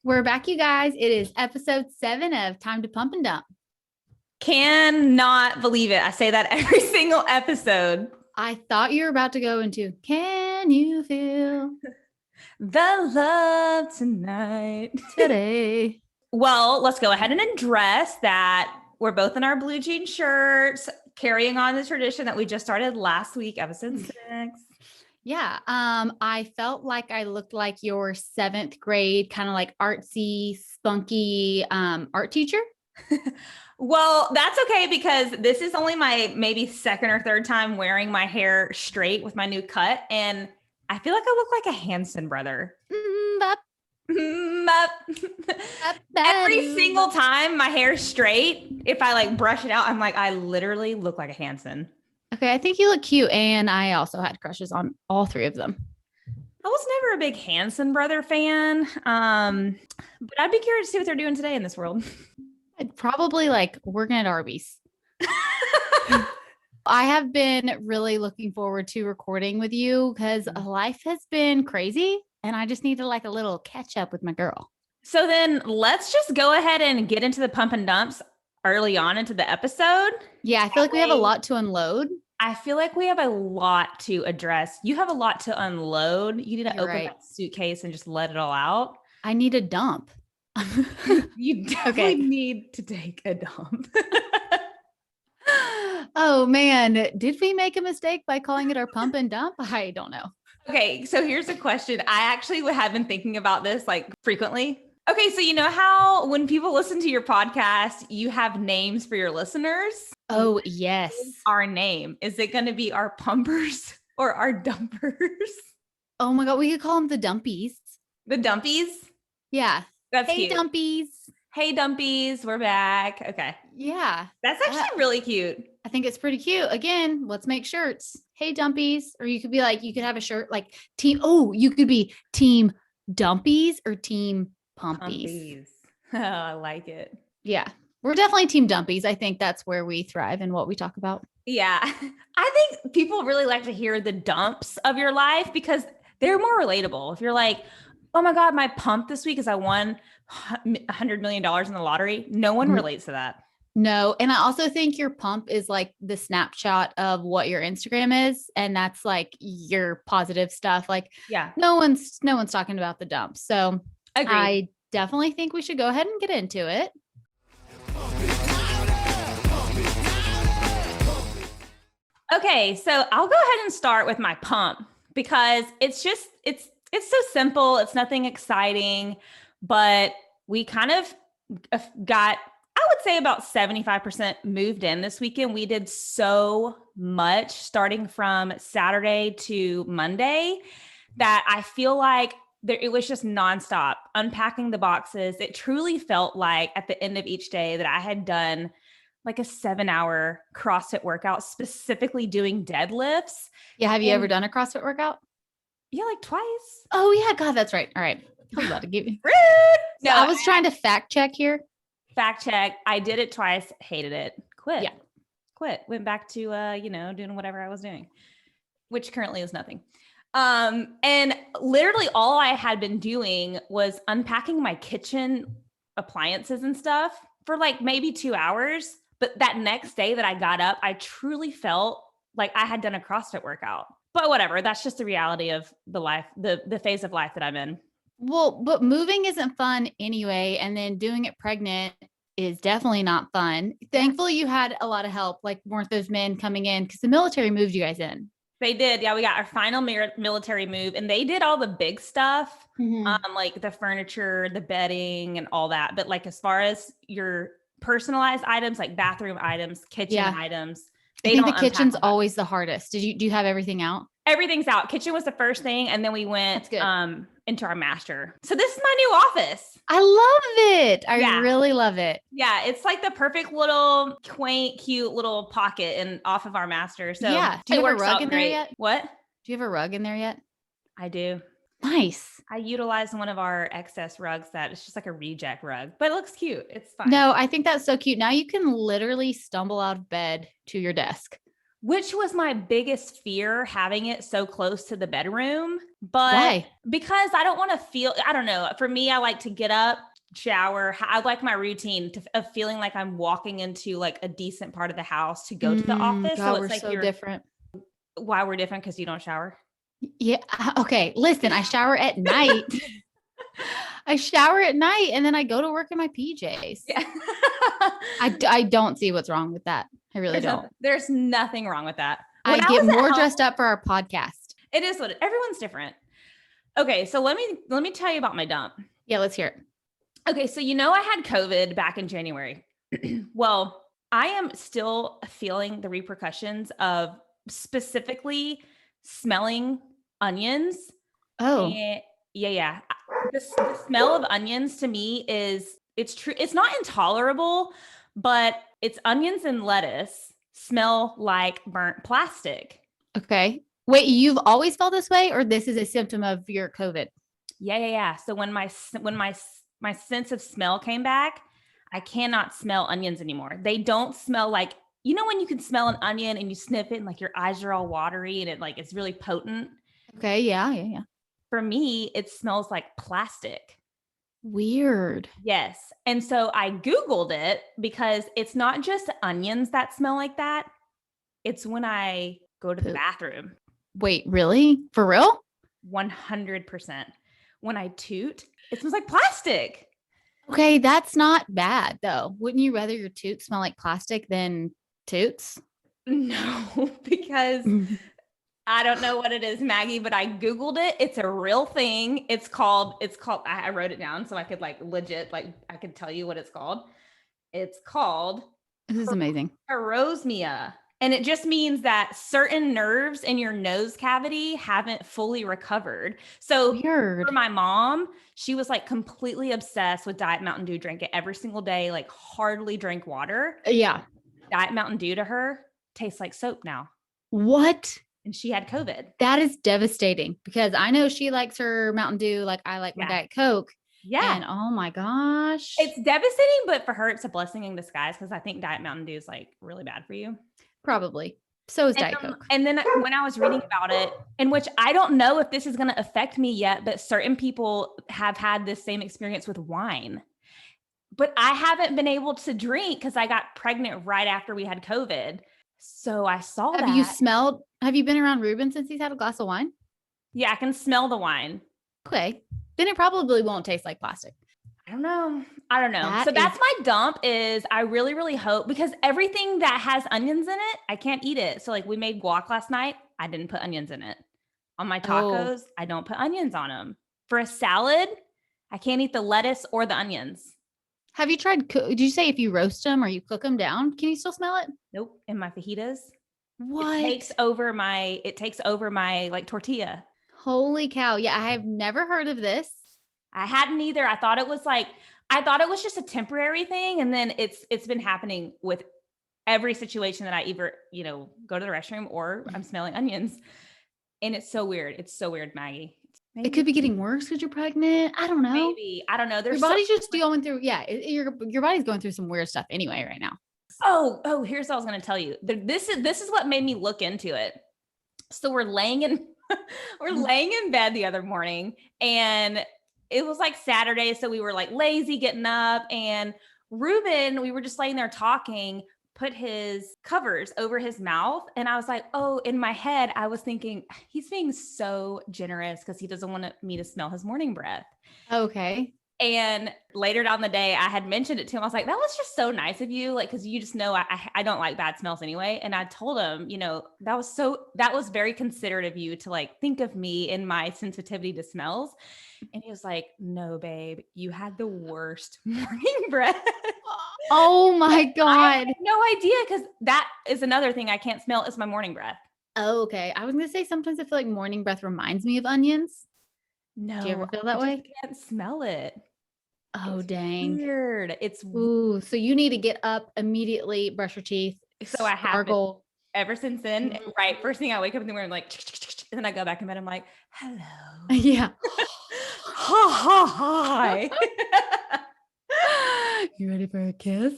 We're back, you guys. It is episode 7 of Time to Pump and Dump. Cannot believe it. I say that every single episode. I thought you were about to go into Can You Feel the Love Tonight Today? Well, let's go ahead and address that we're both in our blue jean shirts, carrying on the tradition that we just started last week, episode 6. Yeah. I felt like I looked like your 7th grade, kind of like artsy, spunky art teacher. Well, that's okay because this is only my maybe second or third time wearing my hair straight with my new cut. And I feel like I look like a Hanson brother. Every single time my hair's straight, if I like brush it out, I'm like, I literally look like a Hanson. Okay. I think you look cute. And I also had crushes on all 3 of them. I was never a big Hanson brother fan. But I'd be curious to see what they're doing today in this world. I'd probably like working at Arby's. I have been really looking forward to recording with you because life has been crazy and I just need to like a little catch up with my girl. So then let's just go ahead and get into the pump and dumps early on into the episode. Yeah, I feel like we have a lot to unload. I feel like we have a lot to address. You have a lot to unload. You need to open that suitcase and just let it all out. I need a dump. You definitely need to take a dump. Oh man, did we make a mistake by calling it our pump and dump? I don't know. Okay, so here's a question. I actually have been thinking about this like frequently. Okay, so you know how when people listen to your podcast, you have names for your listeners? Oh, yes. Our name. Is it going to be our pumpers or our dumpers? Oh my God, we could call them the dumpies. The dumpies? Yeah. That's cute. Dumpies. Hey, dumpies, we're back. Okay. Yeah. That's actually really cute. I think it's pretty cute. Again, let's make shirts. Hey, dumpies. Or you could be like, you could have a shirt like team. Oh, you could be team dumpies or team pumpies. Oh, I like it. Yeah. We're definitely team dumpies. I think that's where we thrive and what we talk about. Yeah. I think people really like to hear the dumps of your life because they're more relatable. If you're like, oh my God, my pump this week is I won $100 million in the lottery. No one relates to that. No. And I also think your pump is like the snapshot of what your Instagram is. And that's like your positive stuff. Like, yeah, no one's talking about the dump. So agreed. I definitely think we should go ahead and get into it. Okay. So I'll go ahead and start with my pump because it's so simple. It's nothing exciting, but we kind of got, I would say about 75% moved in this weekend. We did so much starting from Saturday to Monday that I feel like it was just nonstop unpacking the boxes. It truly felt like at the end of each day that I had done like a 7-hour CrossFit workout, specifically doing deadlifts. Yeah. Have you ever done a CrossFit workout? Yeah, like twice. Oh yeah. God, that's right. All right. I was about to give you. Rude. No, I was trying to fact check here. Fact check. I did it twice. Hated it. Quit. Yeah. Quit. Went back to, doing whatever I was doing, which currently is nothing. And literally all I had been doing was unpacking my kitchen appliances and stuff for like maybe 2 hours. But that next day that I got up, I truly felt like I had done a CrossFit workout. But whatever, that's just the reality of the life, the phase of life that I'm in. Well, but moving isn't fun anyway. And then doing it pregnant is definitely not fun. Thankfully, you had a lot of help. Like, weren't those men coming in? Because the military moved you guys in. They did. Yeah, we got our final military move and they did all the big stuff, like the furniture, the bedding and all that. But like, as far as your personalized items, like bathroom items, kitchen items, I think the kitchen's always the hardest. Do you have everything out? Everything's out. Kitchen was the first thing. And then we went into our master. So this is my new office. I love it. I really love it. Yeah. It's like the perfect little quaint, cute little pocket and off of our master. So yeah. Do you have a rug in there yet? What? Do you have a rug in there yet? I do. Nice. I utilized one of our excess rugs that it's just like a reject rug, but it looks cute. It's fine. No, I think that's so cute. Now you can literally stumble out of bed to your desk. which was my biggest fear, having it so close to the bedroom. But Why? because I don't want to feel, I don't know. For me, I like to get up, shower. I like my routine of feeling like I'm walking into like a decent part of the house to go to the office. So God, it's we're like so different. why we're different, because you don't shower. Yeah. Okay. Listen, I shower at night. I shower at night and then I go to work in my PJs. Yeah. I don't see what's wrong with that. I really don't. There's nothing wrong with that. I When I get was at more home, dressed up for our podcast. it is what everyone's different. Okay, so let me tell you about my dump. Yeah, let's hear it. Okay, so I had COVID back in January. Well, I am still feeling the repercussions of specifically smelling onions. Oh, And yeah. The smell of onions to me it's true. It's not intolerable, but it's onions and lettuce smell like burnt plastic. okay. Wait, you've always felt this way, or this is a symptom of your COVID? Yeah. So when my sense of smell came back, I cannot smell onions anymore. They don't smell like, when you can smell an onion and you sniff it and like your eyes are all watery and it's really potent. Okay. Yeah. For me, it smells like plastic. Weird. Yes. And so I Googled it because it's not just onions that smell like that. It's when I go to the bathroom. Wait, really? For real? 100%. When I toot, it smells like plastic. Okay, that's not bad though. Wouldn't you rather your toots smell like plastic than toots? No, because I don't know what it is, Maggie, but I Googled it. It's a real thing. It's called, I wrote it down so I could I could tell you what it's called. It's called This is amazing. parosmia. And it just means that certain nerves in your nose cavity haven't fully recovered. So Weird. for my mom, she was like completely obsessed with Diet Mountain Dew, drank it every single day, like hardly drank water. Yeah. Diet Mountain Dew to her tastes like soap now. What? And she had COVID. That is devastating because I know she likes her Mountain Dew like I like my Diet Coke. Yeah. And oh my gosh. It's devastating, but for her, it's a blessing in disguise because I think Diet Mountain Dew is like really bad for you. Probably. So is Diet Coke. And then when I was reading about it, in which I don't know if this is going to affect me yet, but certain people have had this same experience with wine. But I haven't been able to drink because I got pregnant right after we had COVID. So I saw that. Have you been around Ruben since he's had a glass of wine? Yeah, I can smell the wine. Okay. Then it probably won't taste like plastic. I don't know. So that's my dump is I really, really hope, because everything that has onions in it, I can't eat it. So like we made guac last night. I didn't put onions in it. On my tacos, I don't put onions on them. For a salad, I can't eat the lettuce or the onions. Have you tried, did you say if you roast them or you cook them down, can you still smell it? Nope. In my fajitas. What? It takes over my like tortilla. Holy cow. Yeah. I have never heard of this. I hadn't either. I thought it was just a temporary thing. And then it's been happening with every situation that I either, go to the restroom or I'm smelling onions. And it's so weird. It's so weird, Maggie. It could be getting worse because you're pregnant. I don't know. Maybe. I don't know. Your body's just going through, your body's going through some weird stuff anyway right now. Oh, here's what I was going to tell you. This is what made me look into it. So we're laying in bed the other morning, and it was like Saturday. So we were like lazy getting up, and Ruben, we were just laying there talking, put his covers over his mouth. And I was like, oh, in my head, I was thinking he's being so generous because he doesn't want me to smell his morning breath. Okay. And later down the day, I had mentioned it to him. I was like, that was just so nice of you. Like, cause you just know, I don't like bad smells anyway. And I told him, that was very considerate of you to like, think of me in my sensitivity to smells. And he was like, no, babe, you had the worst morning breath. Oh my God. I had no idea. Cause that is another thing I can't smell is my morning breath. Oh, okay. I was going to say, sometimes I feel like morning breath reminds me of onions. No. Do you ever feel that way? I can't smell it. Oh, dang. Weird. Ooh, so you need to get up immediately, brush your teeth. So I have been, ever since then, right? First thing I wake up in the morning, I'm like, and then I go back in bed. I'm like, hello. Yeah. Hi. You ready for a kiss?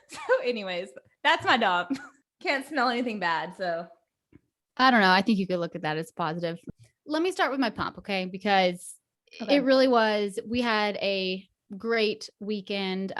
So anyways, that's my dump. Can't smell anything bad. So I don't know. I think you could look at that as positive. Let me start with my pump, okay? Because okay. it really was. We had a great weekend.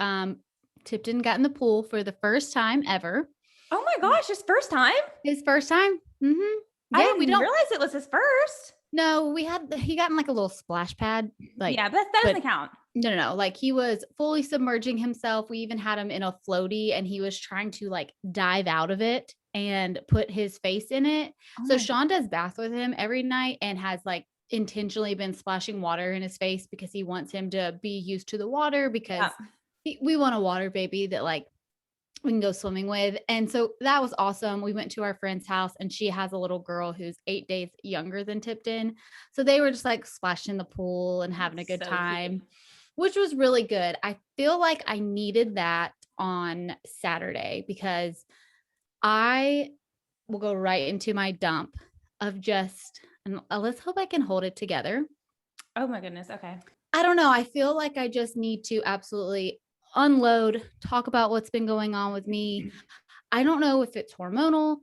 Tipton got in the pool for the first time ever. Oh my gosh, his first time? His first time. I Yeah, we didn't don't. realize it was his first. No, he got in like a little splash pad, like, Yeah, but that but doesn't count. no. Like he was fully submerging himself. We even had him in a floaty and he was trying to like dive out of it and put his face in it. Oh So my Sean does bath with him every night and has like intentionally been splashing water in his face because he wants him to be used to the water because yeah. we want a water baby that like we can go swimming with. And so that was awesome. We went to our friend's house and she has a little girl who's 8 days younger than Tipton. So they were just like splashing in the pool and having a good So cute. time, which was really good. I feel like I needed that on Saturday because I will go right into my dump of just, and let's hope I can hold it together. Oh my goodness. Okay. I don't know. I feel like I just need to absolutely unload, talk about what's been going on with me. I don't know if it's hormonal.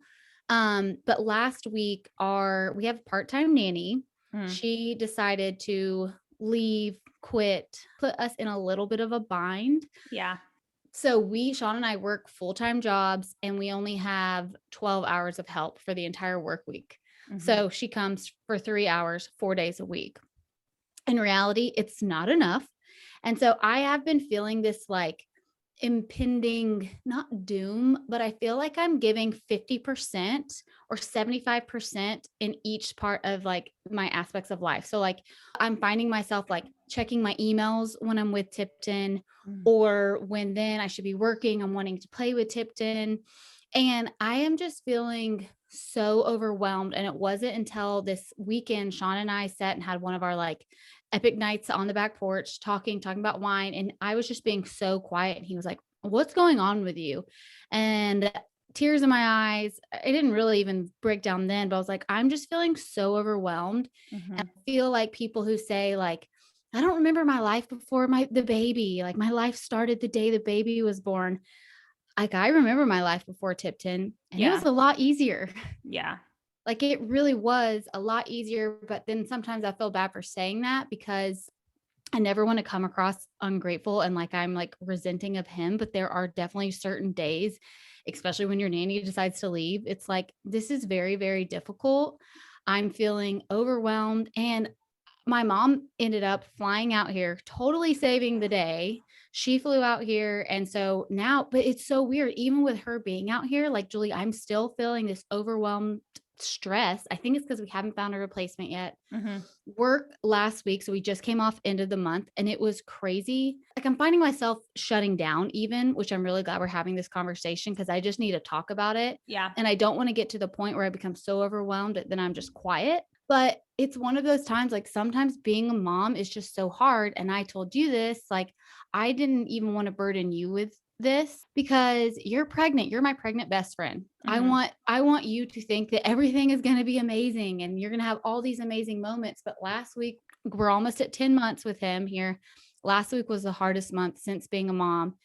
But last week we have a part-time nanny. She decided to leave, quit, put us in a little bit of a bind. Yeah. So Sean and I work full-time jobs and we only have 12 hours of help for the entire work week. So she comes for 3 hours, 4 days a week. In reality, it's not enough. And so I have been feeling this like impending, not doom, but I feel like I'm giving 50% or 75% in each part of like my aspects of life. So like I'm finding myself like checking my emails when I'm with Tipton, or when then I should be working, I'm wanting to play with Tipton. And I am just feeling so overwhelmed. And it wasn't until this weekend, Sean and I sat and had one of our like epic nights on the back porch talking about wine. And I was just being so quiet. And he was like, what's going on with you? And tears in my eyes. I didn't really even break down then, but I was like, I'm just feeling so overwhelmed. And I feel like people who say like, I don't remember my life before the baby. Like my life started the day the baby was born. Like I remember my life before Tipton and it was a lot easier. Yeah. Like it really was a lot easier. But then sometimes I feel bad for saying that because I never want to come across ungrateful and like I'm like resenting of him. But there are definitely certain days, especially when your nanny decides to leave. It's like, this is very, very difficult. I'm feeling overwhelmed. And my mom ended up flying out here, totally saving the day. She flew out here. And so now, but it's so weird, even with her being out here, like Julie, I'm still feeling this overwhelmed stress. I think it's because we haven't found a replacement yet. Work last week. So we just came off end of the month and it was crazy. Like I'm finding myself shutting down even, which I'm really glad we're having this conversation because I just need to talk about it. Yeah. And I don't want to get to the point where I become so overwhelmed that then I'm just quiet. But it's one of those times, like sometimes being a mom is just so hard. And I told you this, like, I didn't even want to burden you with this because you're pregnant. You're my pregnant best friend. I want you to think that everything is going to be amazing and you're going to have all these amazing moments. But last week, we're almost at 10 months with him here. Last week was the hardest month since being a mom.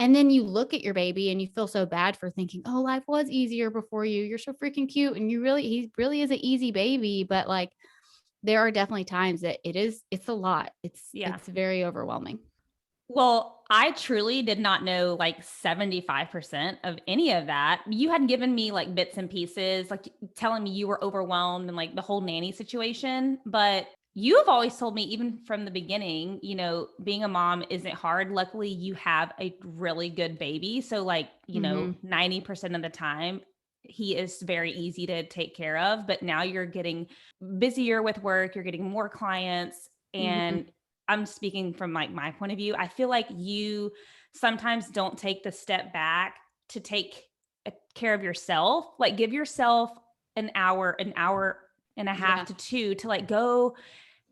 And then you look at your baby and you feel so bad for thinking, oh, life was easier before you. You're so freaking cute. And he really is an easy baby. But like, there are definitely times that it's a lot. It's very overwhelming. Well, I truly did not know like 75% of any of that. You had given me like bits and pieces, like telling me you were overwhelmed and like the whole nanny situation. But you have always told me, even from the beginning, being a mom isn't hard. Luckily, you have a really good baby. So, like, 90% of the time, he is very easy to take care of. But now you're getting busier with work, you're getting more clients. And I'm speaking from like my point of view. I feel like you sometimes don't take the step back to take care of yourself. Like give yourself an hour and a half to 2 to like go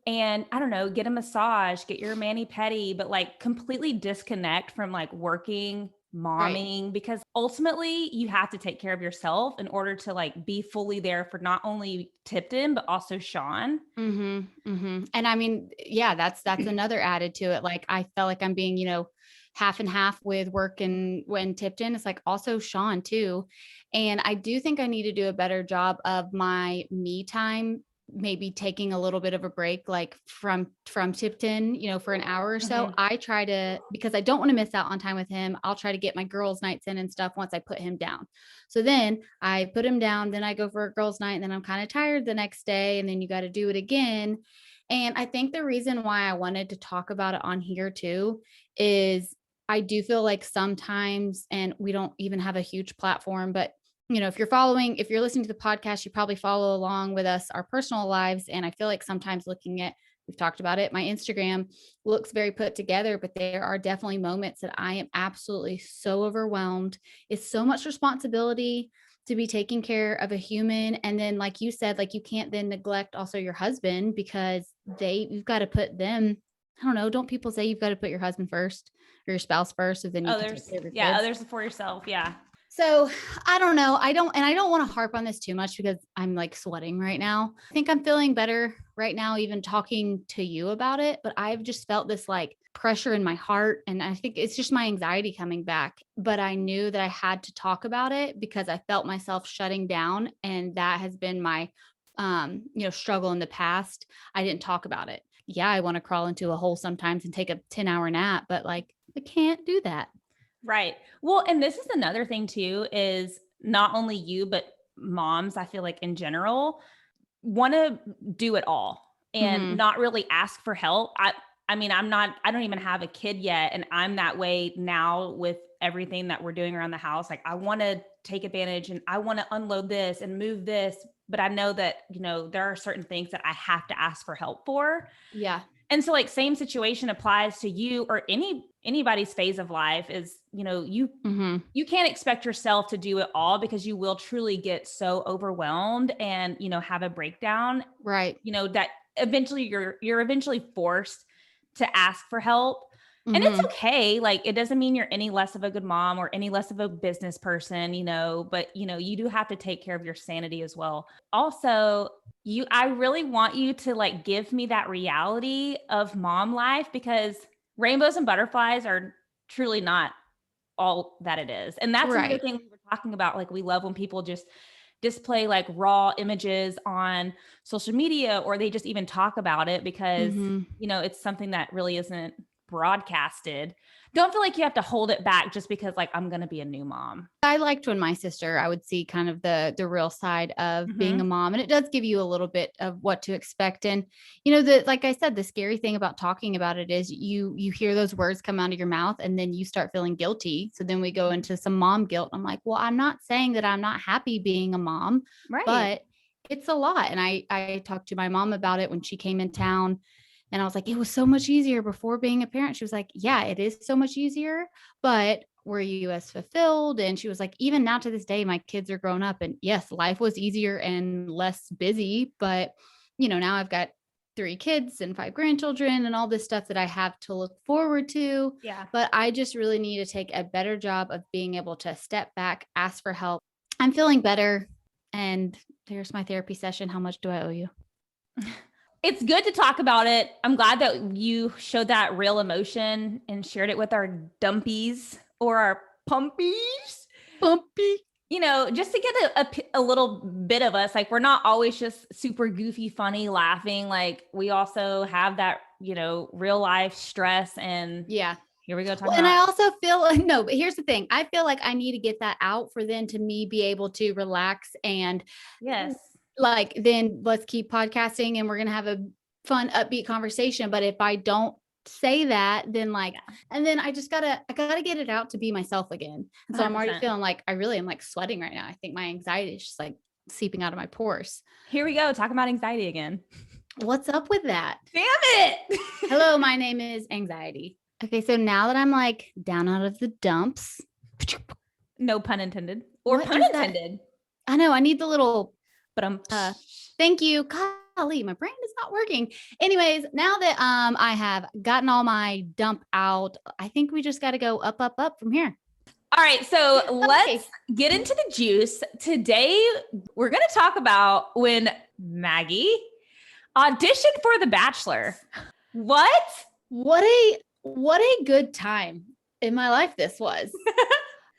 and I don't know, get a massage, get your mani-pedi, but like completely disconnect from like working, momming, because ultimately you have to take care of yourself in order to like be fully there for not only Tipton, but also Sean. And I mean, yeah, that's another added to it. Like I felt like I'm being, half and half with work and when tipped in. It's like also Sean too. And I do think I need to do a better job of my me time, maybe taking a little bit of a break, like from Tipton, for an hour or so. I try to, because I don't want to miss out on time with him, I'll try to get my girls' nights in and stuff once I put him down. So then I put him down, then I go for a girls' night, and then I'm kind of tired the next day, and then you got to do it again. And I think the reason why I wanted to talk about it on here too is I do feel like sometimes, and we don't even have a huge platform, but if you're listening to the podcast, you probably follow along with us, our personal lives. And I feel like sometimes we've talked about it, my Instagram looks very put together, but there are definitely moments that I am absolutely so overwhelmed. It's so much responsibility to be taking care of a human. And then, like you said, like you can't then neglect also your husband, because you've got to put them, I don't know, don't people say you've got to put your husband first or your spouse first, so then you can take care of your kids? Others for yourself. Yeah. So I don't know. I don't want to harp on this too much because I'm like sweating right now. I think I'm feeling better right now, even talking to you about it, but I've just felt this like pressure in my heart. And I think it's just my anxiety coming back, but I knew that I had to talk about it because I felt myself shutting down. And that has been my, struggle in the past. I didn't talk about it. Yeah. I want to crawl into a hole sometimes and take a 10-hour nap, but like, I can't do that. Right. Well, and this is another thing too, is not only you, but moms, I feel like in general, want to do it all and not really ask for help. I mean, I don't even have a kid yet. And I'm that way now with everything that we're doing around the house. Like I want to take advantage and I want to unload this and move this, but I know that, there are certain things that I have to ask for help for. Yeah. And so like same situation applies to you or anybody's phase of life is, you can't expect yourself to do it all because you will truly get so overwhelmed and, have a breakdown. Right. That eventually you're eventually forced to ask for help. And it's okay. Like, it doesn't mean you're any less of a good mom or any less of a business person, but you do have to take care of your sanity as well. Also, I really want you to like give me that reality of mom life, because rainbows and butterflies are truly not all that it is. And that's another thing we were talking about. Like, we love when people just display like raw images on social media, or they just even talk about it because, it's something that really isn't broadcasted. Don't feel like you have to hold it back just because like I'm going to be a new mom. I liked when my sister, I would see kind of the real side of being a mom, and it does give you a little bit of what to expect. And, like I said, the scary thing about talking about it is you hear those words come out of your mouth and then you start feeling guilty. So then we go into some mom guilt. I'm like, well, I'm not saying that I'm not happy being a mom, but it's a lot. And I talked to my mom about it when she came in town. And I was like, it was so much easier before being a parent. She was like, yeah, it is so much easier, but were you as fulfilled? And she was like, even now to this day, my kids are grown up, and yes, life was easier and less busy, but now I've got 3 kids and 5 grandchildren and all this stuff that I have to look forward to. Yeah. But I just really need to take a better job of being able to step back, ask for help. I'm feeling better. And there's my therapy session. How much do I owe you? It's good to talk about it. I'm glad that you showed that real emotion and shared it with our dumpies or our pumpies. Pumpy. Just to get a little bit of us. Like, we're not always just super goofy, funny, laughing. Like, we also have that, real life stress. And yeah, here we go. And I also feel, no, but here's the thing. I feel like I need to get that out for then to me be able to relax and yes. Like, then let's keep podcasting and we're going to have a fun, upbeat conversation. But if I don't say that, then and then I gotta get it out to be myself again. And so 100%. I'm already feeling like I really am like sweating right now. I think my anxiety is just like seeping out of my pores. Here we go. Talking about anxiety again. What's up with that? Damn it. Hello, my name is Anxiety. Okay. So now that I'm like down out of the dumps. No pun intended. Or what pun intended. I know. I need the little, but thank you. Golly, my brain is not working. Anyways, now that I have gotten all my dump out, I think we just got to go up, up, up from here. All right, so let's get into the juice. Today, we're going to talk about when Maggie auditioned for The Bachelor. What a good time. in my life this was.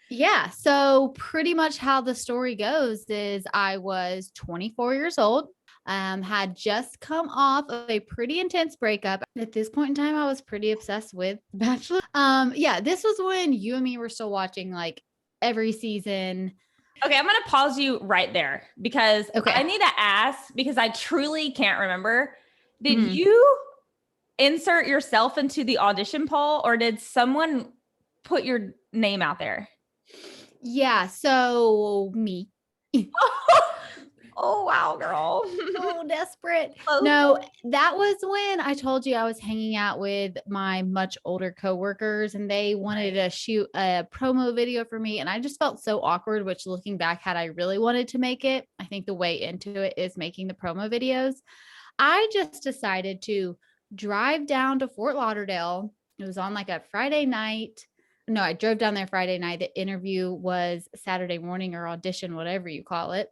Yeah. So pretty much how the story goes is I was 24 years old, had just come off of a pretty intense breakup. At this point in time, I was pretty obsessed with Bachelor. Yeah, this was when you and me were still watching like every season. Okay, I'm going to pause you right there because I need to ask, because I truly can't remember. Did you insert yourself into the audition poll, or did someone put your name out there? Yeah, so me. Oh, wow, girl. Oh, desperate. No, that was when I told you I was hanging out with my much older coworkers and they wanted to shoot a promo video for me. And I just felt so awkward, which looking back, had I really wanted to make it, I think the way into it is making the promo videos. I just decided to drive down to Fort Lauderdale. It was on like a Friday night. No, I drove down there Friday night. The interview was Saturday morning, or audition, whatever you call it.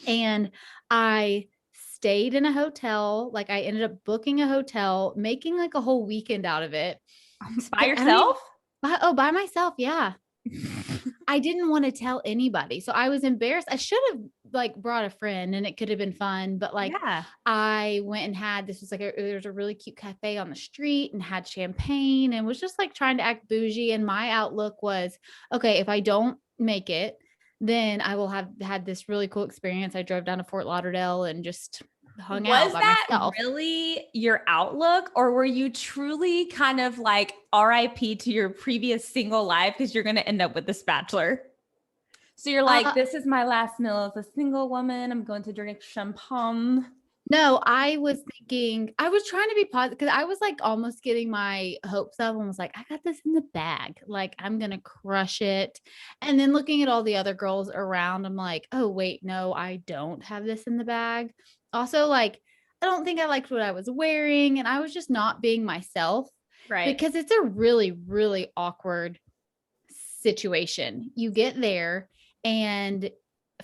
And I stayed in a hotel. Like I ended up booking a hotel, making like a whole weekend out of it. By yourself? By myself. Yeah. I didn't want to tell anybody. So I was embarrassed. I should have like brought a friend and it could have been fun. But like I went and had, this was like, there's a really cute cafe on the street and had champagne and was just like trying to act bougie. And my outlook was, okay, if I don't make it, then I will have had this really cool experience. I drove down to Fort Lauderdale and just hung out by myself. Was that really your outlook, or were you truly kind of like RIP to your previous single life because you're going to end up with this Bachelor? So you're like, this is my last meal as a single woman. I'm going to drink champagne. No, I was thinking, I was trying to be positive because I was like almost getting my hopes up and was like, I got this in the bag. Like, I'm going to crush it. And then looking at all the other girls around, I'm like, oh, wait, no, I don't have this in the bag. Also, like, I don't think I liked what I was wearing. And I was just not being myself. Right. Because it's a really, really awkward situation. You get there and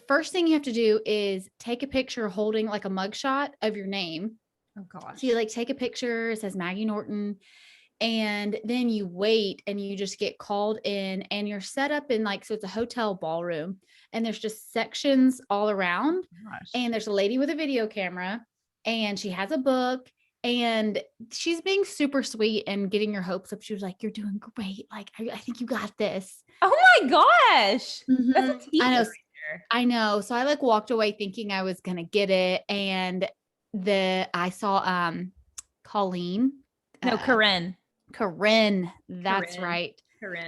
first thing you have to do is take a picture holding like a mugshot of your name. Oh gosh. So you like take a picture, it says Maggie Norton, and then you wait and you just get called in and you're set up in like, so it's a hotel ballroom and there's just sections all around. And there's a lady with a video camera and she has a book and she's being super sweet and getting your hopes up. She was like, you're doing great. Like, I think you got this. Oh my gosh. That's a teaser. I know. I know. So I like walked away thinking I was going to get it. And I saw Colleen. No, Corinne. That's right.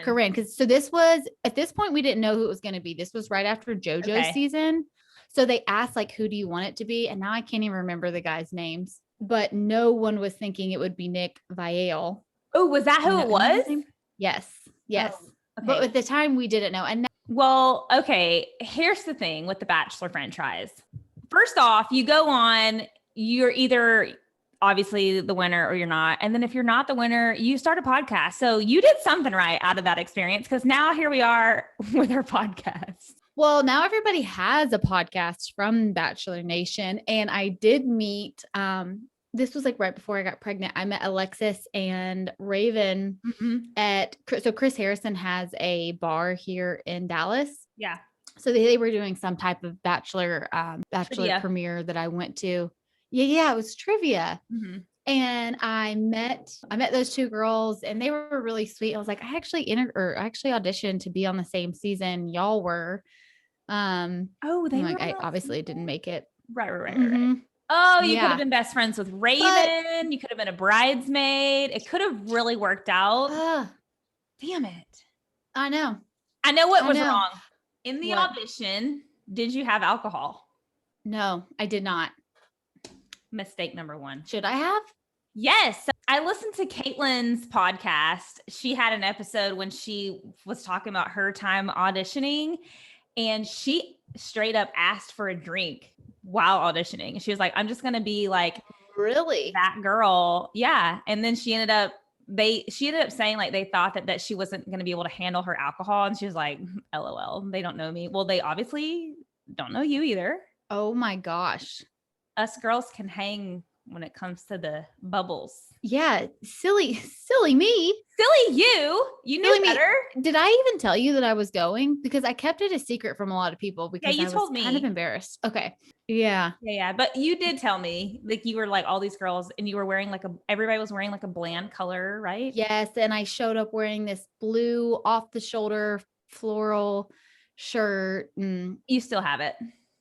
Corinne. Cause so this was, at this point, we didn't know who it was going to be. This was right after JoJo's season. So they asked like, who do you want it to be? And now I can't even remember the guys' names, but no one was thinking it would be Nick Viale. Oh, was that who it was? Yes. Yes. Oh, okay. But at the time we didn't know. And now, well, okay. Here's the thing with the Bachelor franchise. First off, you go on, you're either obviously the winner or you're not. And then if you're not the winner, you start a podcast. So you did something right out of that experience, because now here we are with our podcast. Well, now everybody has a podcast from Bachelor Nation. And I did meet, this was like right before I got pregnant. I met Alexis and Raven so Chris Harrison has a bar here in Dallas. Yeah. So they were doing some type of Bachelor premiere that I went to. Yeah. It was trivia. Mm-hmm. And I met those two girls and they were really sweet. I was like, I actually auditioned to be on the same season y'all were. I obviously didn't make it. Right. Oh, you could have been best friends with Raven. You could have been a bridesmaid. It could have really worked out. Damn it. I know what was wrong. In the audition, did you have alcohol? No, I did not. Mistake number one. Should I have? Yes. So I listened to Caitlin's podcast. She had an episode when she was talking about her time auditioning, and she straight up asked for a drink while auditioning. She was like, I'm just going to be like, really that girl. Yeah. And then she ended up saying like, they thought that she wasn't going to be able to handle her alcohol. And she was like, LOL, they don't know me. Well, they obviously don't know you either. Oh my gosh. Us girls can hang when it comes to the bubbles. Yeah. Silly me. Silly you. You Silly knew me. better. Did I even tell you that I was going? Because I kept it a secret from a lot of people because you I was told me. kind of embarrassed. Okay. Yeah. Yeah. But you did tell me, like, you were like all these girls and you were wearing everybody was wearing like a bland color, right? Yes. And I showed up wearing this blue off the shoulder floral shirt. And You still have it.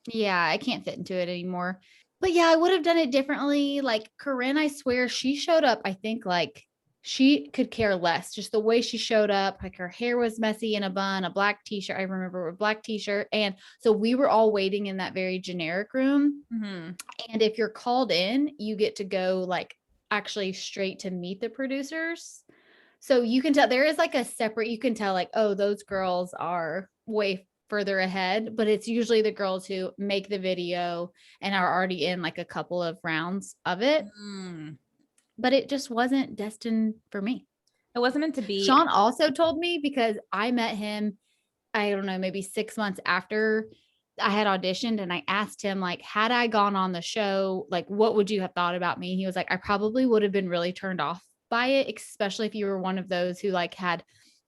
yeah, I can't fit into it anymore. But yeah, I would have done it differently. Like Corinne, I swear she showed up, I think like she could care less. Just the way she showed up, like her hair was messy in a bun, a black t-shirt. I remember a black t-shirt. And so we were all waiting in that very generic room. Mm-hmm. And if you're called in, you get to go like actually straight to meet the producers. So you can tell there is like a separate, you can tell like, oh, those girls are way further ahead, but it's usually the girls who make the video and are already in like a couple of rounds of it. But it just wasn't destined for me. It wasn't meant to be. Sean also told me because I met him, I don't know, maybe 6 months after I had auditioned, and I asked him like, had I gone on the show, like, what would you have thought about me? He was like, I probably would have been really turned off by it, especially if you were one of those who like had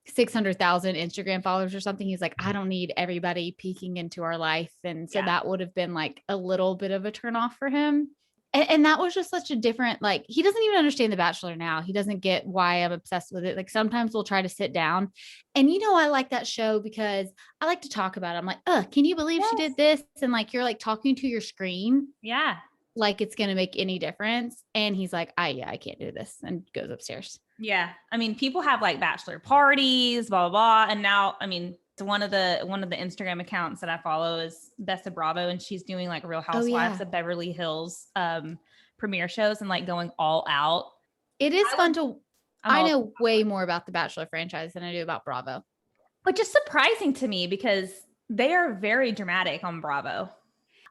600,000 Instagram followers or something. He's like, I don't need everybody peeking into our life. And so that would have been like a little bit of a turn off for him. And that was just such a different, like, he doesn't even understand The Bachelor now. He doesn't get why I'm obsessed with it. Like sometimes we'll try to sit down and, I like that show because I like to talk about it. I'm like, can you believe she did this? And like, you're like talking to your screen. Yeah. Like it's going to make any difference. And he's like, I can't do this, and goes upstairs. Yeah. I mean, people have like bachelor parties, blah, blah, blah. And now, I mean, one of the Instagram accounts that I follow is Best of Bravo, and she's doing like Real Housewives of Beverly Hills premiere shows and like going all out. It is fun to, I know way more about the Bachelor franchise than I do about Bravo. Which is surprising to me because they are very dramatic on Bravo.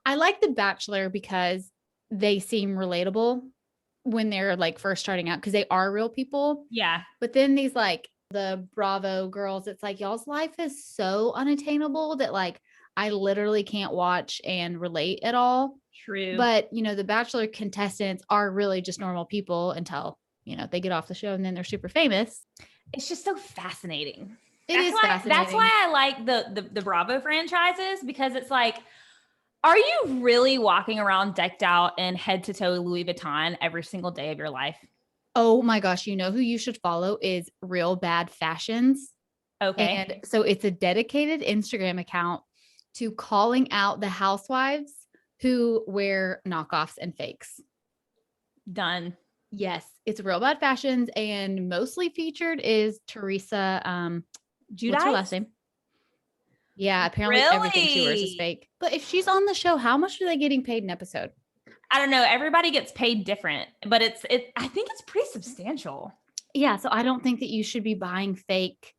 I like the Bachelor because they seem relatable when they're like first starting out because they are real people. Yeah. But then these like the Bravo girls, it's like y'all's life is so unattainable that like I literally can't watch and relate at all. True. But the Bachelor contestants are really just normal people until they get off the show and then they're super famous. It's just so fascinating. Fascinating. That's why I like the Bravo franchises, because it's like, are you really walking around decked out in head to toe Louis Vuitton every single day of your life? Oh my gosh. You know who you should follow is Real Bad Fashions. Okay. And so it's a dedicated Instagram account to calling out the housewives who wear knockoffs and fakes. Done. Yes. It's Real Bad Fashions, and mostly featured is Teresa. Giudice? What's her last name? Yeah. Apparently everything she wears is fake. But if she's on the show, how much are they getting paid an episode? I don't know. Everybody gets paid different, but I think it's pretty substantial. Yeah. So I don't think that you should be buying fake.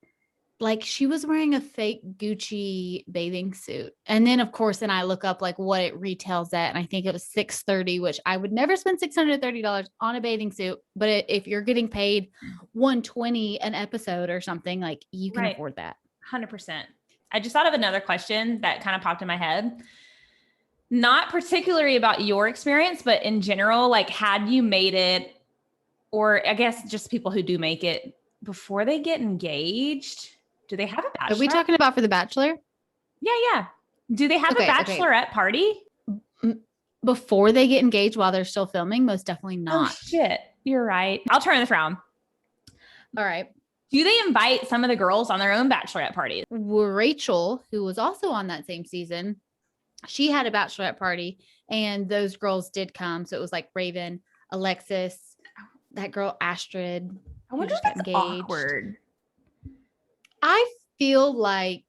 Like she was wearing a fake Gucci bathing suit. And then of course, then I look up like what it retails at. And I think it was $630, which I would never spend $630 on a bathing suit. But if you're getting paid $120 an episode or something, like you can afford that. 100%. I just thought of another question that kind of popped in my head. Not particularly about your experience, but in general, like had you made it, or I guess just people who do make it, before they get engaged, do they have a bachelor? Are we talking about for The Bachelor? Yeah. Do they have a bachelorette party? Before they get engaged while they're still filming? Most definitely not. Oh, shit. You're right. I'll turn this around. All right. Do they invite some of the girls on their own bachelorette parties? Rachel, who was also on that same season, she had a bachelorette party and those girls did come. So it was like Raven, Alexis, that girl, Astrid. I wonder if that's engaged. Awkward. I feel like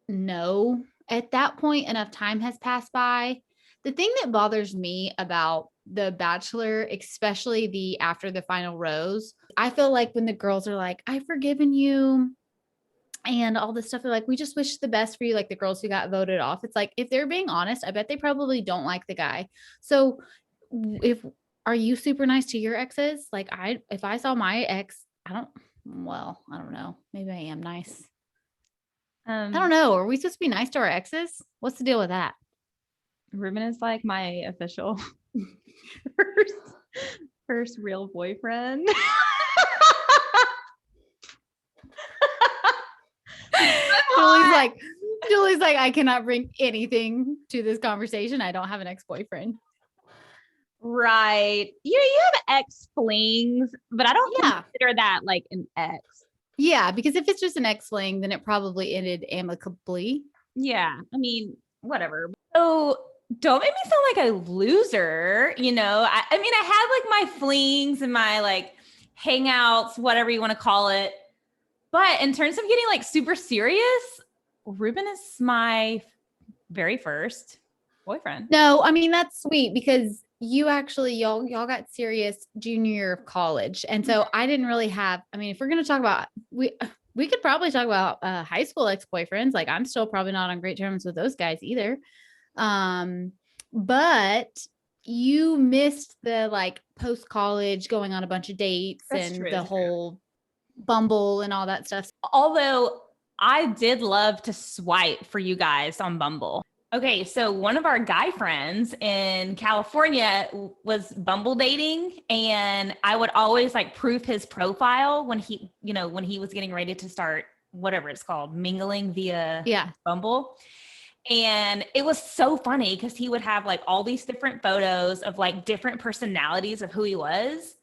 no. At that point, enough time has passed by. The thing that bothers me about The Bachelor, especially the after the final rose, I feel like when the girls are like, I've forgiven you and all this stuff, they're like, we just wish the best for you. Like the girls who got voted off. It's like, if they're being honest, I bet they probably don't like the guy. So are you super nice to your exes? Like if I saw my ex, I don't know. Maybe I am nice. I don't know. Are we supposed to be nice to our exes? What's the deal with that? Ruben is like my official first real boyfriend. Julie's like, I cannot bring anything to this conversation. I don't have an ex-boyfriend. Right. You have ex flings, but I don't consider that like an ex. Yeah, because if it's just an ex-fling, then it probably ended amicably. Yeah. I mean, whatever. So don't make me sound like a loser. You know, I mean, I had like my flings and my like hangouts, whatever you want to call it. But in terms of getting like super serious, Ruben is my very first boyfriend. No, I mean, that's sweet because you actually, y'all got serious junior year of college. And so I didn't really have, I mean, if we're going to talk about, we could probably talk about high school ex-boyfriends. Like I'm still probably not on great terms with those guys either. But you missed the like post-college going on a bunch of dates the whole Bumble and all that stuff. Although I did love to swipe for you guys on Bumble. Okay, so one of our guy friends in California was Bumble dating, and I would always like proof his profile when he was getting ready to start whatever it's called, mingling via Bumble. And it was so funny because he would have like all these different photos of like different personalities of who he was.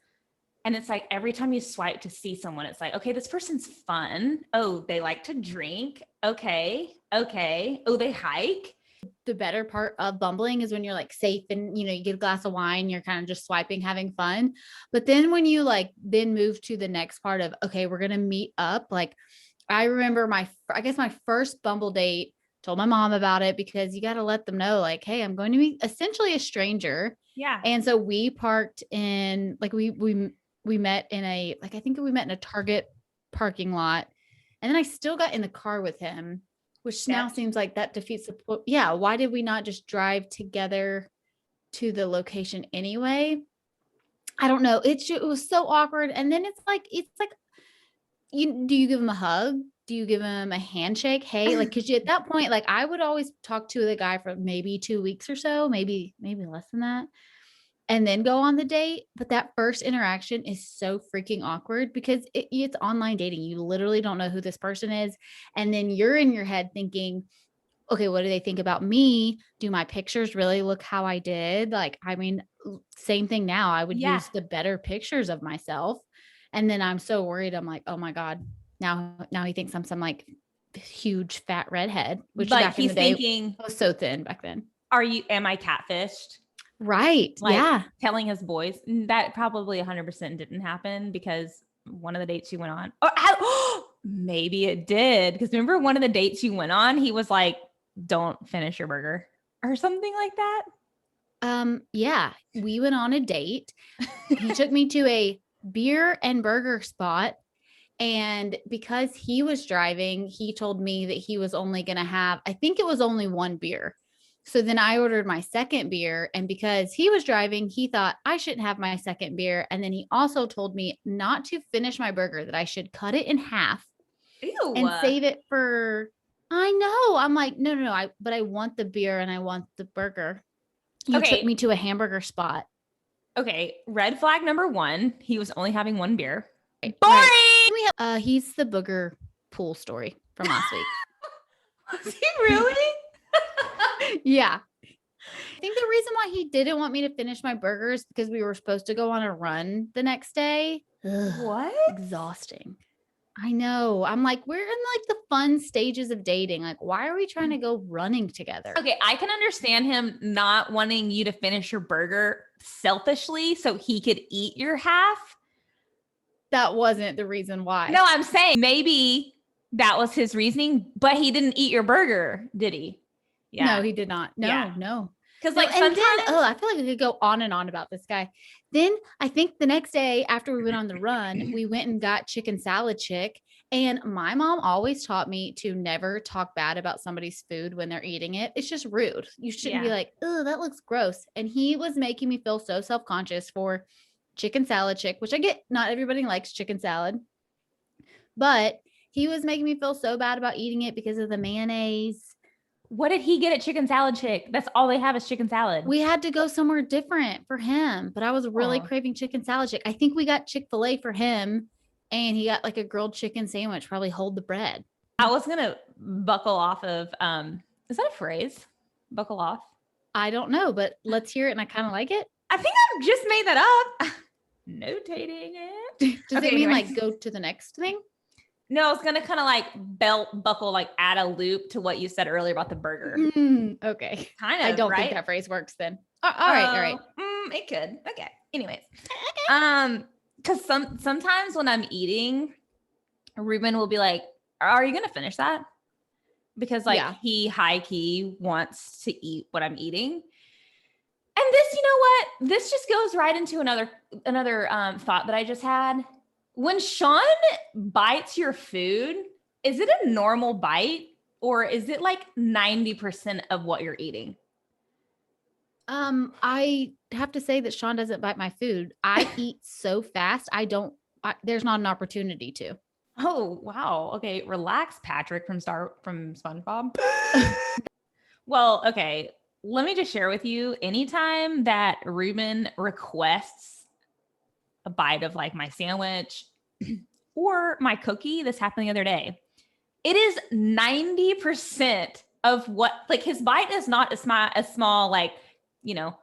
And it's like every time you swipe to see someone, it's like, okay, this person's fun. Oh, they like to drink. Okay. Oh, they hike. The better part of bumbling is when you're like safe and, you get a glass of wine, you're kind of just swiping, having fun. But then when you like, then move to the next part of, okay, we're going to meet up. Like I remember my first Bumble date, told my mom about it because you got to let them know like, hey, I'm going to be essentially a stranger. Yeah. And so we parked in like, we met in a, like, I think we met in a Target parking lot. And then I still got in the car with him, which now seems like that defeats the point. Yeah. Why did we not just drive together to the location anyway? I don't know. It was so awkward. And then it's like, do you give him a hug? Do you give him a handshake? Hey, like, cause at that point, like I would always talk to the guy for maybe 2 weeks or so, maybe less than that, and then go on the date. But that first interaction is so freaking awkward because it's online dating. You literally don't know who this person is. And then you're in your head thinking, okay, what do they think about me? Do my pictures really look how I did? Like, I mean, same thing now. I would use the better pictures of myself. And then I'm so worried. I'm like, oh my God, now he thinks I'm some like huge fat redhead, which like back in the day I was so thin back then. Am I catfished? Right. Like, telling his boys that probably 100% didn't happen because one of the dates you went on, maybe it did. Because remember one of the dates you went on, he was like, don't finish your burger or something like that. Yeah, we went on a date. He took me to a beer and burger spot. And because he was driving, he told me that he was only going to have, I think it was only one beer. So then I ordered my second beer. And because he was driving, he thought I shouldn't have my second beer. And then he also told me not to finish my burger, that I should cut it in half and save it for, I know. I'm like, no. But I want the beer and I want the burger. You took me to a hamburger spot. Okay. Red flag number 1. He was only having one beer. Boring. Right. He's the booger pool story from last week. Was he really? Yeah. I think the reason why he didn't want me to finish my burgers because we were supposed to go on a run the next day. What? Exhausting. I know. I'm like, we're in like the fun stages of dating. Like, why are we trying to go running together? Okay, I can understand him not wanting you to finish your burger selfishly so he could eat your half. That wasn't the reason why. No, I'm saying maybe that was his reasoning, but he didn't eat your burger, did he? Yeah. No, he did not. No. Because like sometimes, I feel like we could go on and on about this guy. Then I think the next day after we went on the run, we went and got chicken salad chick. And my mom always taught me to never talk bad about somebody's food when they're eating it. It's just rude. You shouldn't be like, oh, that looks gross. And he was making me feel so self-conscious for chicken salad chick, which I get, not everybody likes chicken salad, but he was making me feel so bad about eating it because of the mayonnaise. What did he get at Chicken Salad Chick? That's all they have is chicken salad. We had to go somewhere different for him, but I was really Oh. craving chicken salad chick. I think we got Chick-fil-A for him, and he got like a grilled chicken sandwich, probably hold the bread. I was gonna buckle off of is that a phrase? Buckle off? I don't know, but let's hear it, and I kind of like it. I think I just made that up. Notating it. Does Okay, it mean anyways. like go to the next thing? No, I was gonna kind of like belt buckle, like add a loop to what you said earlier about the burger. Okay. Kind of. I don't right? think that phrase works then. All right. It could. Okay. Anyways, because sometimes when I'm eating, Ruben will be like, "Are you gonna finish that?" Because like he high key wants to eat what I'm eating. And this, you know what? This just goes right into another thought that I just had. When Sean bites your food, is it a normal bite or is it like 90% of what you're eating? I have to say that Sean doesn't bite my food. I eat so fast. There's not an opportunity to. Oh, wow. Okay. Relax, Patrick from SpongeBob. Well, okay. Let me just share with you, anytime that Ruben requests a bite of like my sandwich or my cookie, this happened the other day, it is 90% of what, like his bite is not as small, like, you know,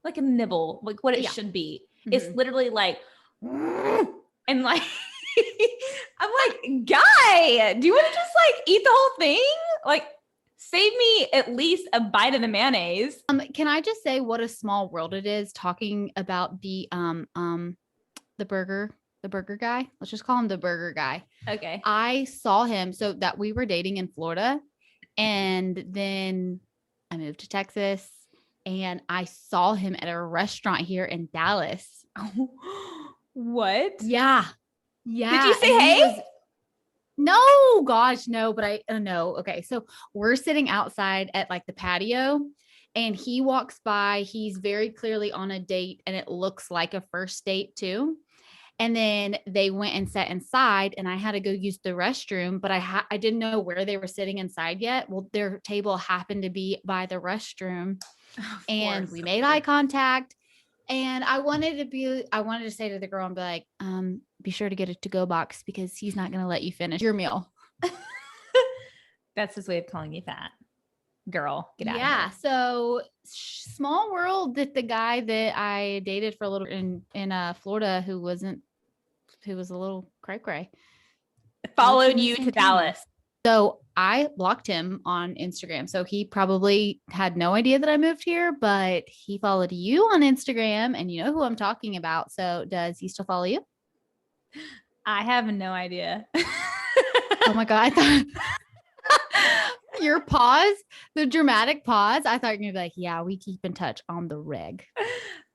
like a nibble, like what it should be. Mm-hmm. It's literally like, and like, I'm like, guy, do you want to just like eat the whole thing? Like, save me at least a bite of the mayonnaise. Can I just say what a small world it is talking about the burger guy? Let's just call him the burger guy. Okay. I saw him, so that we were dating in Florida, and then I moved to Texas, and I saw him at a restaurant here in Dallas. What? Yeah. Did you say hey? No, gosh, no, but I know. Okay. So we're sitting outside at like the patio, and he walks by. He's very clearly on a date, and it looks like a first date too. And then they went and sat inside, and I had to go use the restroom, but I didn't know where they were sitting inside yet. Well, their table happened to be by the restroom, and we made eye contact. And I wanted to say to the girl and be like, be sure to get a to-go box because he's not going to let you finish your meal. That's his way of calling you fat. Girl, get out of here. Yeah. So small world that the guy that I dated for a little in Florida who was a little cray-cray followed you to Dallas. So I blocked him on Instagram. So he probably had no idea that I moved here, but he followed you on Instagram, and you know who I'm talking about. So does he still follow you? I have no idea. Oh my God. I thought your pause, the dramatic pause. I thought you were going to be like, yeah, we keep in touch on the reg.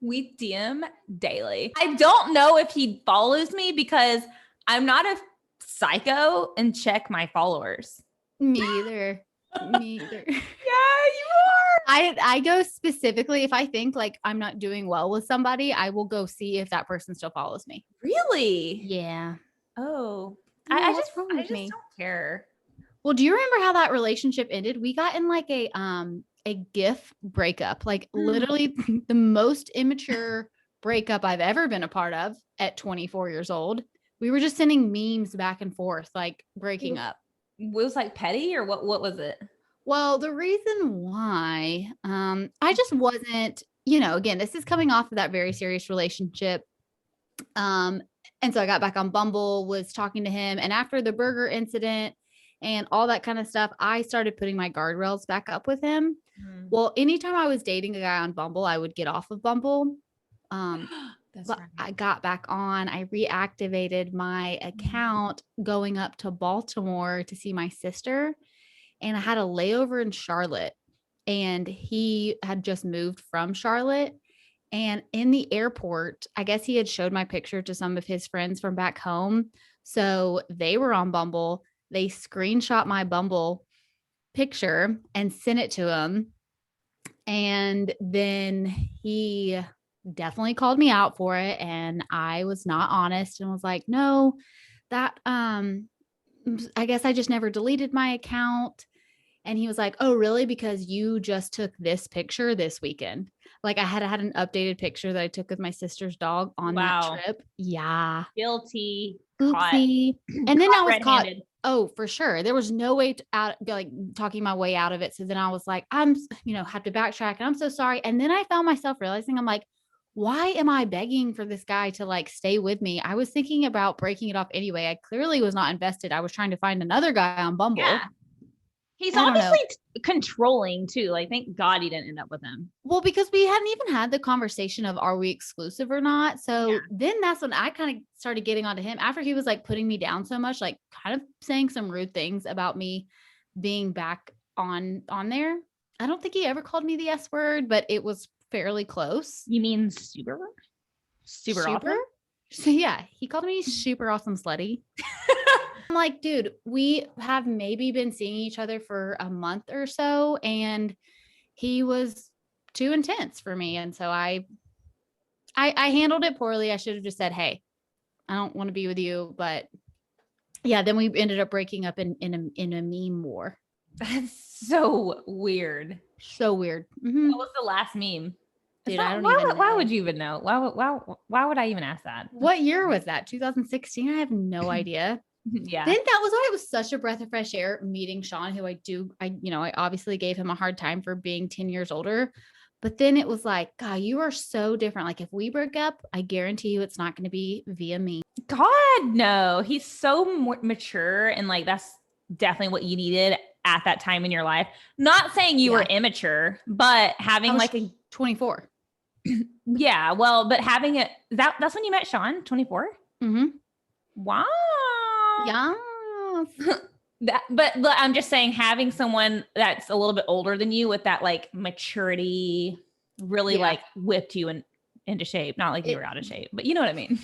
We DM daily. I don't know if he follows me because I'm not a psycho and check my followers. Me either. Yeah, you are. I go specifically if I think like I'm not doing well with somebody, I will go see if that person still follows me. Really? Yeah. Oh, I just don't care. Well, do you remember how that relationship ended? We got in like a GIF breakup, like literally the most immature breakup I've ever been a part of at 24 years old. We were just sending memes back and forth, like breaking up. It was like petty, or what was it? Well, the reason why, I just wasn't, again, this is coming off of that very serious relationship. And so I got back on Bumble, was talking to him. And after the burger incident and all that kind of stuff, I started putting my guardrails back up with him. Well, anytime I was dating a guy on Bumble, I would get off of Bumble. But right. I got back on. I reactivated my account going up to Baltimore to see my sister. And I had a layover in Charlotte. And he had just moved from Charlotte. And in the airport, I guess he had showed my picture to some of his friends from back home. So they were on Bumble. They screenshot my Bumble picture and sent it to him. And then he definitely called me out for it. And I was not honest and was like, no, that, I guess I just never deleted my account. And he was like, oh, really? Because you just took this picture this weekend. Like I had an updated picture that I took with my sister's dog on that trip. Yeah. Guilty. Oopsie. And then I was caught. Red-handed. Oh, for sure. There was no way like talking my way out of it. So then I was like, have to backtrack and I'm so sorry. And then I found myself realizing I'm like, why am I begging for this guy to like stay with me? I was thinking about breaking it off anyway. I clearly was not invested. I was trying to find another guy on Bumble. Yeah. He's I don't know. obviously controlling too. Like, thank God he didn't end up with him. Well, because we hadn't even had the conversation of are we exclusive or not. So then that's when I kind of started getting onto him after he was like putting me down so much, like kind of saying some rude things about me being back on there. I don't think he ever called me the S word, but it was fairly close. You mean super awesome? So yeah, he called me super awesome slutty. I'm like, dude, we have maybe been seeing each other for a month or so, and he was too intense for me. And so I handled it poorly. I should have just said, hey, I don't want to be with you. But yeah, then we ended up breaking up in a meme war. That's so weird. So weird. Mm-hmm. What was the last meme? Dude, I don't even know. Why would you even know? Why would I even ask that? What year was that? 2016? I have no idea. Yeah. Then that was why it was such a breath of fresh air meeting Sean, who I obviously gave him a hard time for being 10 years older. But then it was like, God, you are so different. Like if we break up, I guarantee you it's not going to be via me. God, no. He's so mature. And like, that's definitely what you needed at that time in your life. Not saying you were immature, but having like a 24. Yeah. Well, but having it, that's when you met Sean, 24. Mm-hmm. Wow. Yeah. But I'm just saying, having someone that's a little bit older than you with that like maturity really like whipped you into shape. Not like you were out of shape, but you know what I mean?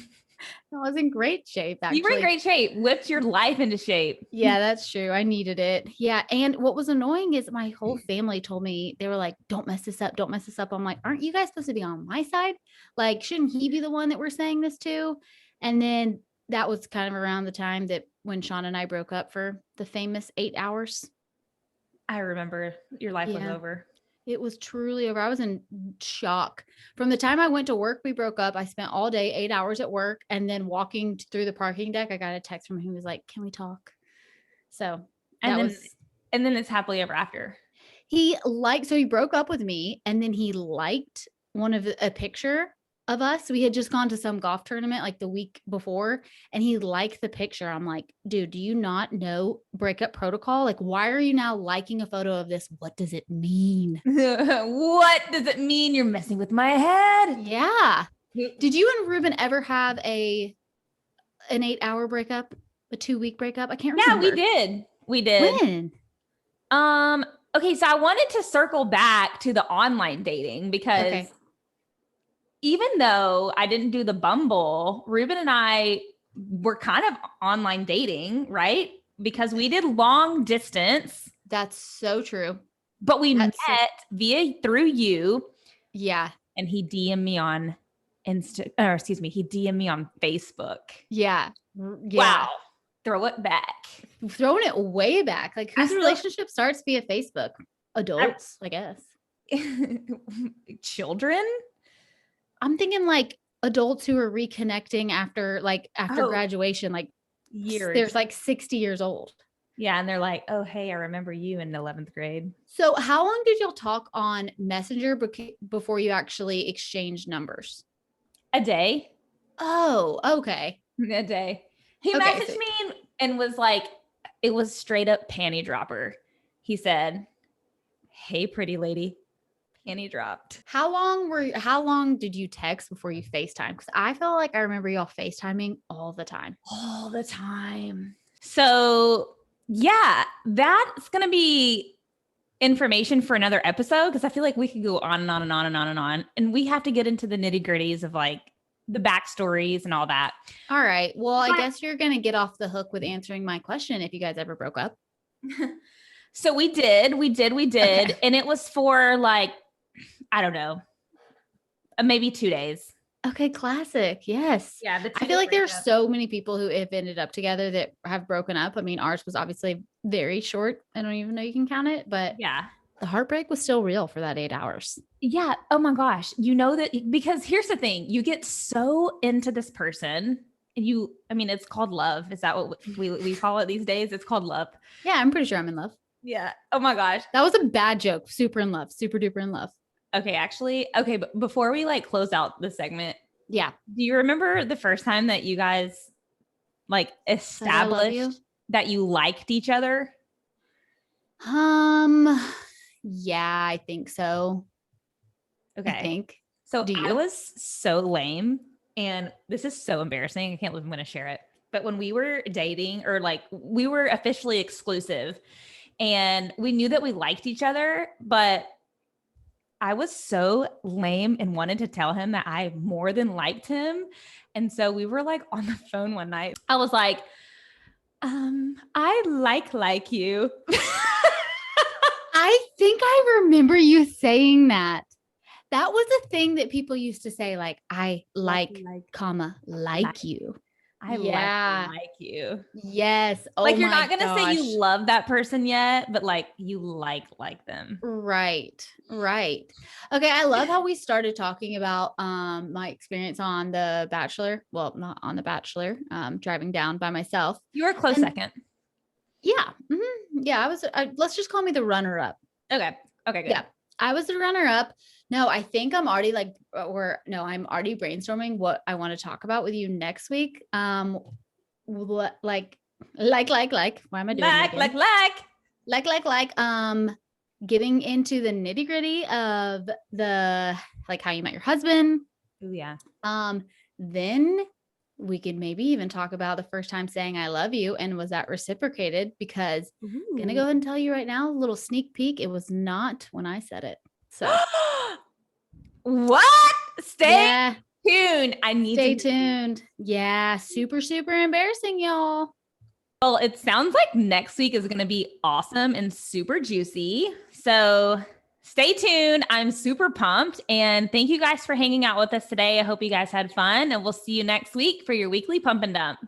I was in great shape, actually. You were in great shape, whipped your life into shape. Yeah, that's true. I needed it. Yeah. And what was annoying is my whole family told me, they were like, don't mess this up. Don't mess this up. I'm like, aren't you guys supposed to be on my side? Like, shouldn't he be the one that we're saying this to? And then that was kind of around the time that when Sean and I broke up for the famous 8 hours. I remember your life was over. It was truly over. I was in shock. From the time I went to work, we broke up. I spent all day, 8 hours at work. And then walking through the parking deck, I got a text from him who was like, can we talk? So and then it's happily ever after. He broke up with me, and then he liked a picture of us. We had just gone to some golf tournament like the week before, and he liked the picture. I'm like, dude, do you not know breakup protocol? Like, why are you now liking a photo of this? What does it mean? What does it mean? You're messing with my head. Yeah. Did you and Ruben ever have an 8 hour breakup, a 2-week breakup? I can't remember. Yeah, we did. When? Okay. So I wanted to circle back to the online dating because even though I didn't do the Bumble, Ruben and I were kind of online dating, right? Because we did long distance. That's so true. But we met through you. Yeah. And he DM'd me on he DM'd me on Facebook. Yeah. Wow. Throw it back. Throwing it way back. Like whose relationship starts via Facebook? Adults, I guess. Children? I'm thinking like adults who are reconnecting after graduation, like years. There's like 60 years old. Yeah. And they're like, oh, hey, I remember you in 11th grade. So how long did y'all talk on Messenger before you actually exchanged numbers? A day. Oh, okay. A day. He messaged me and was like, it was straight up panty dropper. He said, hey, pretty lady. Panty dropped. How long did you text before you FaceTime? Because I feel like I remember y'all FaceTiming all the time. All the time. So yeah, that's going to be information for another episode because I feel like we could go on and on and on and on and on. And we have to get into the nitty gritties of like the backstories and all that. All right. Well, I guess you're going to get off the hook with answering my question if you guys ever broke up. So we did. Okay. And it was for like, I don't know, maybe 2 days. Okay, classic. Yes. Yeah, the I two feel like there are break up. so many people who have ended up together that have broken up. I mean, ours was obviously very short. I don't even know you can count it, but Yeah. the heartbreak was still real for that 8 hours. Yeah. Oh my gosh. You know that because here's the thing, you get so into this person and I mean, it's called love. Is that what we call it these days? It's called love. Yeah, I'm pretty sure I'm in love. Yeah. Oh my gosh. That was a bad joke. Super in love. Super duper in love. Okay. Actually, okay. But before we like close out the segment, Yeah. do you remember the first time that you guys like Said I love you? established that you liked each other? Yeah, I think so. Okay. I think. So Do I you? was so lame, and this is so embarrassing. I can't believe I'm going to share it. But when we were dating, or like we were officially exclusive, and we knew that we liked each other, but I was so lame and wanted to tell him that I more than liked him. And so we were like on the phone one night. I was like, I like you. I think I remember you saying that. That was a thing that people used to say, like, I like, comma, like you. I Yeah. like you. Yes. Oh Like you're my not gonna say gosh. you love that person yet, but like you like them. Right. Right. Okay. I love how we started talking about my experience on The Bachelor. Well, not on The Bachelor, driving down by myself. You were a close And- second. Yeah. Yeah. Let's just call me the runner up. Okay. Okay, good. Yeah. I was the runner up. No, I think I'm already I'm already brainstorming what I want to talk about with you next week. What, like, why am I doing that again? Getting into the nitty gritty of the, like, how you met your husband. Oh yeah. Then we could maybe even talk about the first time saying I love you, and was that reciprocated? Because I'm gonna go ahead and tell you right now, a little sneak peek, it was not when I said it. So what? Stay yeah, tuned. I need stay to tuned. Yeah, super, super embarrassing, y'all. Well, it sounds like next week is going to be awesome and super juicy. So stay tuned. I'm super pumped. And thank you guys for hanging out with us today. I hope you guys had fun. And we'll see you next week for your weekly pump and dump.